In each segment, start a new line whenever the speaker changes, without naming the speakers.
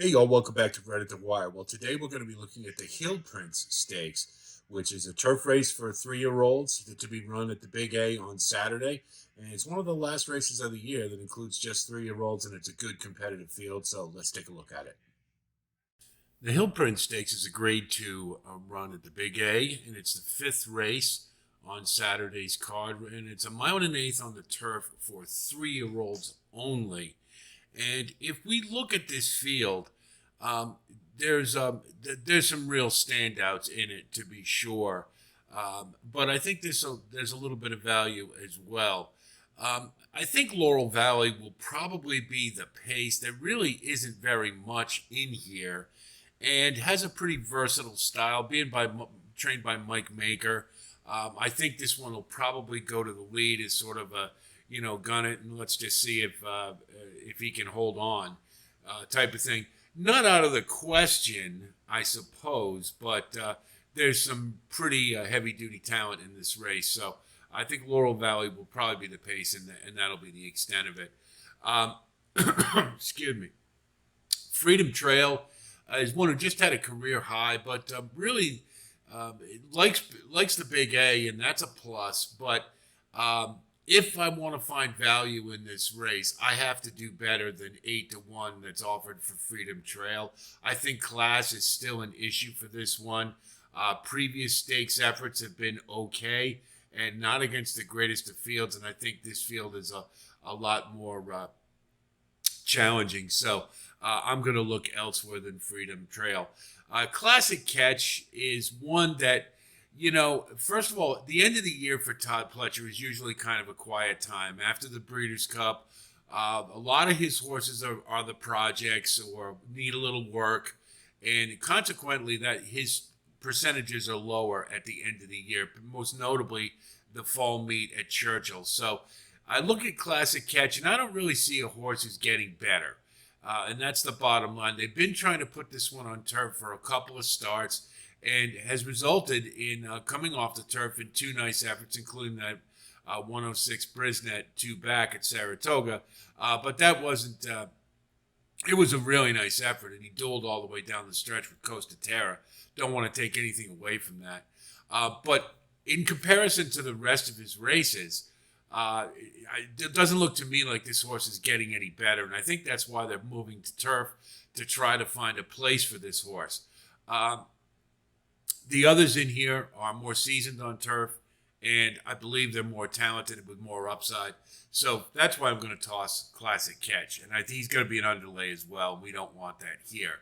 Hey y'all, welcome back to Right at the Wire. Well, today we're going to be looking at the Hill Prince Stakes, which is a turf race for 3-year-olds to be run at the Big A on Saturday. And it's one of the last races of the year that includes just 3-year-olds, and it's a good competitive field. So let's take a look at it. The Hill Prince Stakes is a grade two run at the Big A, and it's the fifth race on Saturday's card. And it's a mile and an eighth on the turf for 3-year-olds only. And if we look at this field, um, there's some real standouts in it to be sure, but I think there's a little bit of value as well. I think Laurel Valley will probably be the pace. There really isn't very much in here, and has a pretty versatile style, trained by Mike Maker. I think this one will probably go to the lead as sort of a gun it and let's just see if he can hold on type of thing. Not out of the question, I suppose, but there's some pretty heavy duty talent in this race. So I think Laurel Valley will probably be the pace, and that'll be the extent of it. Um, excuse me. Freedom Trail is one who just had a career high, but really likes the Big A, and that's a plus. But if I want to find value in this race, I have to do better than 8-1 that's offered for Freedom Trail. I think class is still an issue for this one. Previous stakes efforts have been okay and not against the greatest of fields, and I think this field is a lot more challenging. So I'm going to look elsewhere than Freedom Trail. Classic Catch is one that, first of all, the end of the year for Todd Pletcher is usually kind of a quiet time. After the Breeders' Cup, a lot of his horses are the projects or need a little work, and consequently, that his percentages are lower at the end of the year, most notably the fall meet at Churchill. So I look at Classic Catch, and I don't really see a horse who's getting better. And that's the bottom line. They've been trying to put this one on turf for a couple of starts, and has resulted in coming off the turf in two nice efforts, including that 106 Brisnet 2 back at Saratoga. But that wasn't, it was a really nice effort, and he dueled all the way down the stretch with Costa Terra. Don't want to take anything away from that. But in comparison to the rest of his races, it doesn't look to me like this horse is getting any better, and I think that's why they're moving to turf to try to find a place for this horse. The others in here are more seasoned on turf, and I believe they're more talented with more upside. So that's why I'm going to toss Classic Catch, and I think he's going to be an underlay as well. We don't want that here.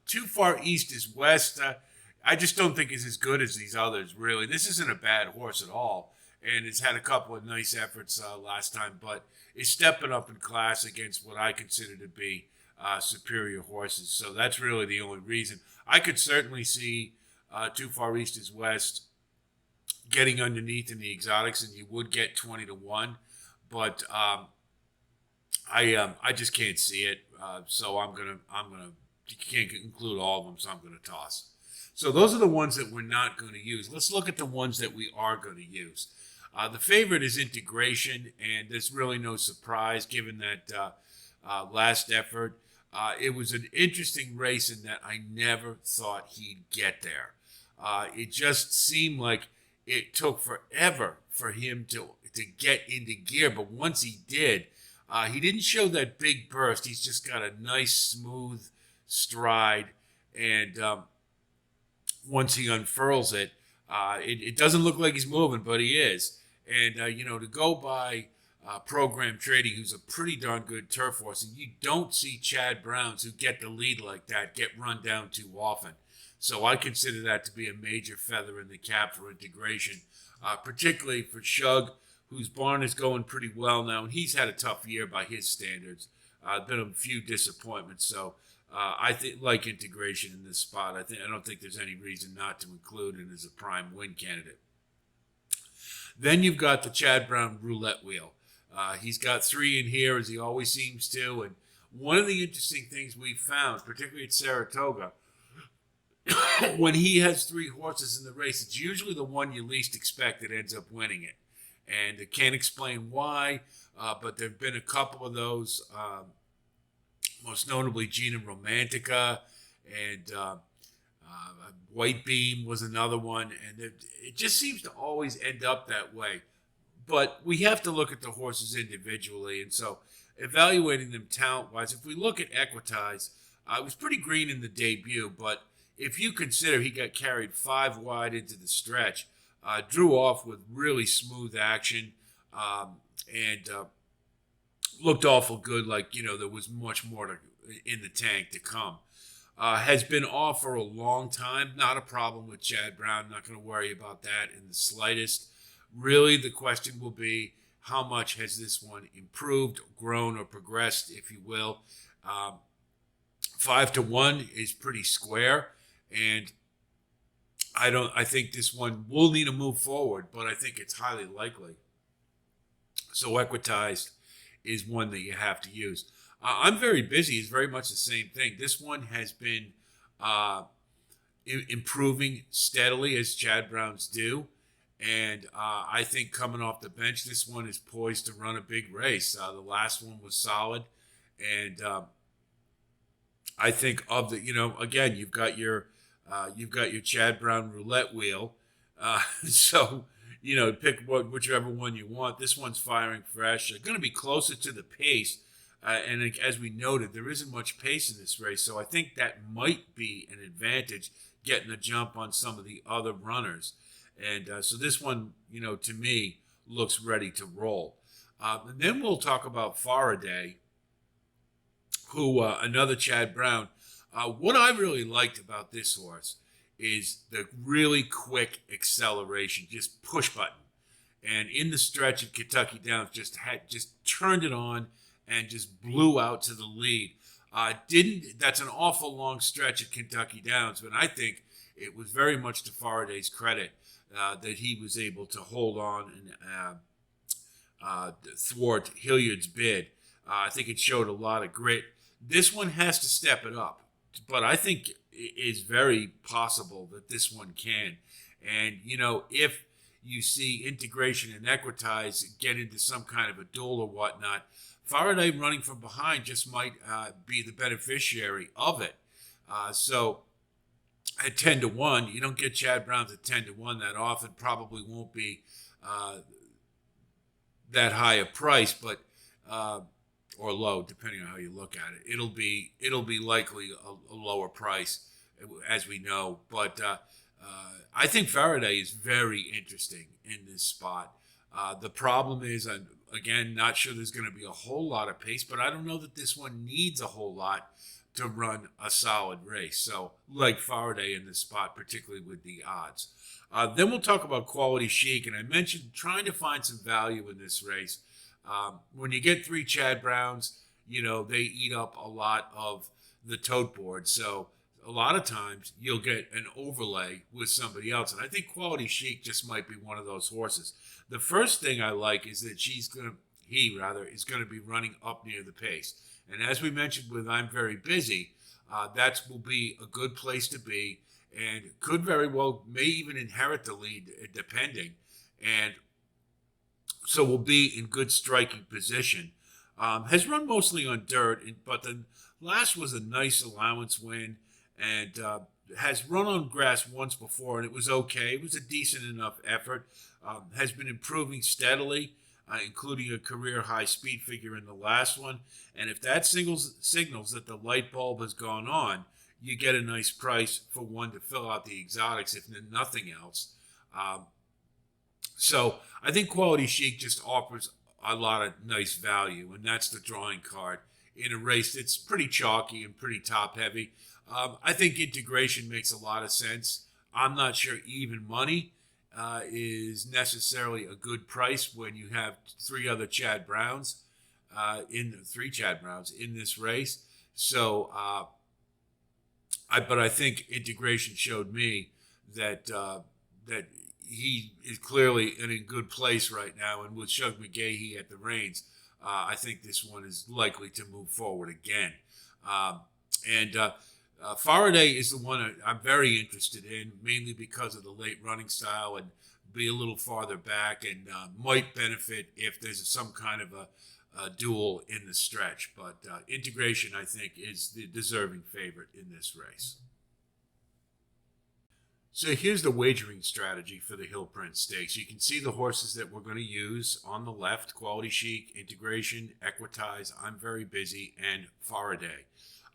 Too Far East is West. I just don't think is as good as these others, really. This isn't a bad horse at all, and it's had a couple of nice efforts last time, but is stepping up in class against what I consider to be superior horses. So that's really the only reason. I could certainly see Too Far East is West getting underneath in the exotics, and you would get 20-1, but I just can't see it. So I'm gonna you can't include all of them, so I'm gonna toss. So those are the ones that we're not going to use. Let's look at the ones that we are going to use. The favorite is Integration, and there's really no surprise given that last effort. It was an interesting race in that I never thought he'd get there. It just seemed like it took forever for him to get into gear, but once he did, he didn't show that big burst. He's just got a nice, smooth stride, and once he unfurls it, it doesn't look like he's moving, but he is. And, to go by Program Trading, who's a pretty darn good turf horse, and you don't see Chad Browns who get the lead like that get run down too often. So I consider that to be a major feather in the cap for Integration, particularly for Shug, whose barn is going pretty well now, and he's had a tough year by his standards. Been a few disappointments, so I think like Integration in this spot. I don't think there's any reason not to include it as a prime win candidate. Then you've got the Chad Brown roulette wheel. He's got three in here, as he always seems to. And one of the interesting things we've found, particularly at Saratoga, when he has three horses in the race, it's usually the one you least expect that ends up winning it. And I can't explain why, but there have been a couple of those most notably Gina Romantica, and White Beam was another one, and it just seems to always end up that way. But we have to look at the horses individually, and so evaluating them talent wise. If we look at Equitize, it was pretty green in the debut, but if you consider he got carried 5 wide into the stretch, drew off with really smooth action, and looked awful good. Like there was much more in the tank to come. Has been off for a long time. Not a problem with Chad Brown. Not going to worry about that in the slightest. Really, the question will be how much has this one improved, grown, or progressed, if you will. 5-1 is pretty square, and I think this one will need to move forward, but I think it's highly likely. So Equitized is one that you have to use. I'm Very Busy is very much the same thing. This one has been improving steadily as Chad Browns do. And I think coming off the bench, this one is poised to run a big race. The last one was solid. And I think of again, you've got your Chad Brown roulette wheel. So, pick whichever one you want. This one's firing fresh. They're going to be closer to the pace. And as we noted, there isn't much pace in this race. So I think that might be an advantage, getting a jump on some of the other runners. And so this one, to me, looks ready to roll. And then we'll talk about Faraday, who, another Chad Brown. What I really liked about this horse is the really quick acceleration, just push button. And in the stretch at Kentucky Downs, just turned it on and just blew out to the lead. That's an awful long stretch at Kentucky Downs, but I think it was very much to Faraday's credit that he was able to hold on and thwart Hilliard's bid. I think it showed a lot of grit. This one has to step it up, but I think it is very possible that this one can. And, if you see Integration and Equitize get into some kind of a duel or whatnot, Faraday running from behind just might be the beneficiary of it. So at 10-1, you don't get Chad Browns at 10-1 that often. Probably won't be that high a price, but or low, depending on how you look at it. It'll be likely a lower price, as we know. But I think Faraday is very interesting in this spot. The problem is, again, not sure there's going to be a whole lot of pace, but I don't know that this one needs a whole lot to run a solid race. So, like Faraday in this spot, particularly with the odds. Then we'll talk about Quality Chic, and I mentioned trying to find some value in this race. When you get 3 Chad Browns, they eat up a lot of the tote board. So a lot of times you'll get an overlay with somebody else. And I think Quality Chic just might be one of those horses. The first thing I like is that he is going to be running up near the pace. And as we mentioned with I'm Very Busy, that will be a good place to be and could very well, may even inherit the lead depending. And so will be in good striking position. Has run mostly on dirt, but the last was a nice allowance win, and has run on grass once before, and it was okay. It was a decent enough effort. Has been improving steadily, including a career high speed figure in the last one. And if that signals that the light bulb has gone on, you get a nice price for one to fill out the exotics, if nothing else. So I think Quality Chic just offers a lot of nice value, and that's the drawing card in a race that's pretty chalky and pretty top heavy. I think Integration makes a lot of sense. I'm not sure even money is necessarily a good price when you have 3 other Chad Browns in this race. So, I think Integration showed me that that he is clearly in a good place right now, and with Shug McGahee at the reins, I think this one is likely to move forward again. Faraday is the one I'm very interested in, mainly because of the late running style and be a little farther back, and might benefit if there's some kind of duel in the stretch. But Integration, I think, is the deserving favorite in this race. So here's the wagering strategy for the Hill Prince Stakes. You can see the horses that we're going to use on the left: Quality Chic, Integration, Equitize, I'm Very Busy, and Faraday.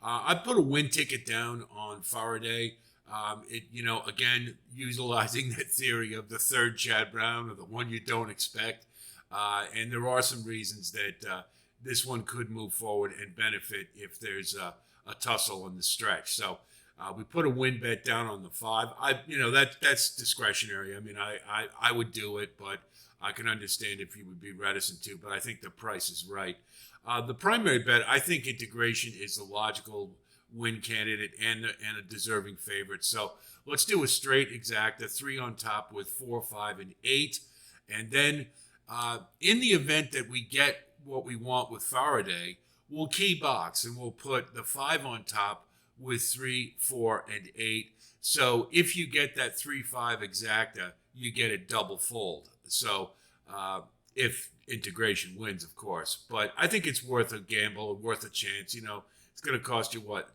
I put a win ticket down on Faraday. Again, utilizing that theory of the third Chad Brown or the one you don't expect. And there are some reasons that this one could move forward and benefit if there's a tussle in the stretch. So we put a win bet down on the 5. That's discretionary. I mean, I would do it, but I can understand if you would be reticent to. But I think the price is right. The primary bet, I think Integration is the logical win candidate and a deserving favorite. So let's do a straight exacta, 3 on top with 4, 5, and 8, and then in the event that we get what we want with Faraday, we'll key box and we'll put the 5 on top with 3, 4, and 8. So if you get that 3-5 exacta, you get a double fold. So if Integration wins, of course. But I think it's worth a gamble, worth a chance. It's going to cost you what,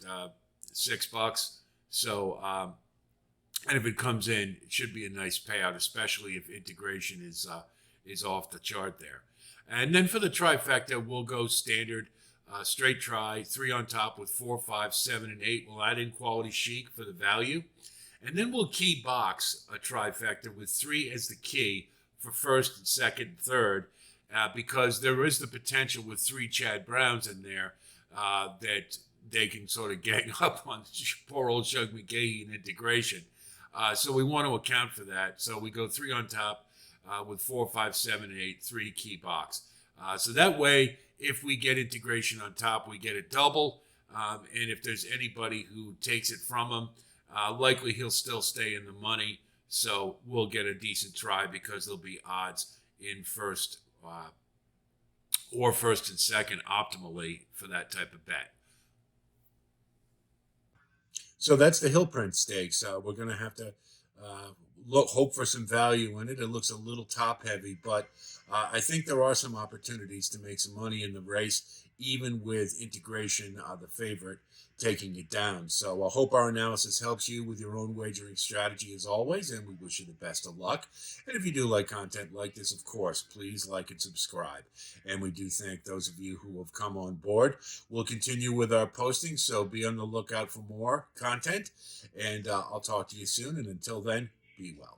$6. So and if it comes in, it should be a nice payout, especially if Integration is off the chart there. And then for the trifecta, we'll go standard straight try, 3 on top with 4, 5, 7, and 8. We'll add in Quality Chic for the value. And then we'll key box a trifecta with 3 as the key for first and second and third, because there is the potential with 3 Chad Browns in there that they can sort of gang up on poor old Shug McGahee in Integration. So we want to account for that. So we go 3 on top with 4, 5, 7, and 8, 3 key box. So that way, if we get Integration on top, we get a double. And if there's anybody who takes it from him, likely he'll still stay in the money. So we'll get a decent try because there'll be odds in first or first and second optimally for that type of bet. So that's the Hill Prince Stakes. We're going to have to hope for some value in it. It looks a little top heavy, but I think there are some opportunities to make some money in the race, even with Integration, the favorite, taking it down. So I hope our analysis helps you with your own wagering strategy as always, and we wish you the best of luck. And if you do like content like this, of course, please like and subscribe. And we do thank those of you who have come on board. We'll continue with our posting, so be on the lookout for more content. And I'll talk to you soon. And until then, be well.